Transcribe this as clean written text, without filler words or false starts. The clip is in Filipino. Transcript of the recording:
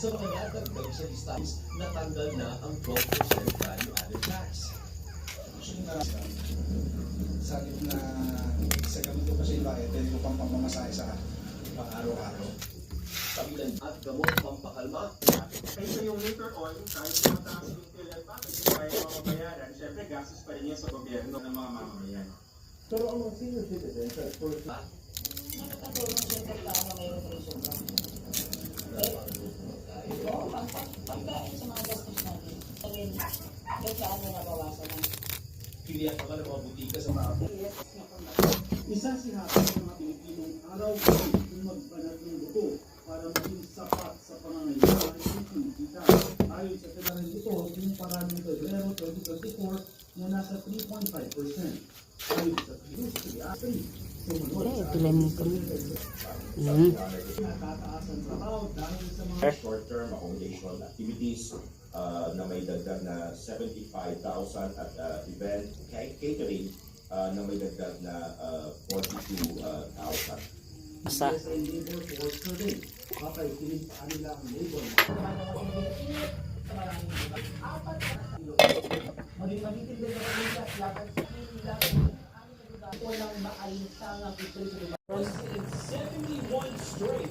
So kaya dagdag sa listalis, natanggal na ang 12% value added tax. Actually, sa gitna sa ganito kasi bakit pwede ko pang pamamasahe sa pang-araw-araw. Kabilang at gamot pampakalma. Kaysa yung later on, kahit mataas yung PhilHealth package, yung kaya mamabayaran, syempre gastos pa rin yan sa gobyerno ng mga mamamayan. Pero ang mga senior citizens, first, nakakatulong siya pagka may nutrition ba? Oo, pagkain sa mga gastos natin. Sabihin, kahit saan na nabawasan na. Pilihan pa ng mga butika sa mga isa sinapit ng mga Pilipinong araw-araw kung magbanat ng buto para maging sapat sa pangangailangan ng kita. Ayon sa federal ito, yung parang ng Pebrero 2024 na nasa 3.5%. Ayon sa Industria 3. Natataas ang trabaho dahil sa mga short-term accommodation activities na may dagdag na 75,000 at event catering na may dagdag na 42,000. Basta. Labor force survey. Papaikilig sa kanila ang labor. Maging magiging na kanila laban sa walang maalinsang ang 71 straight.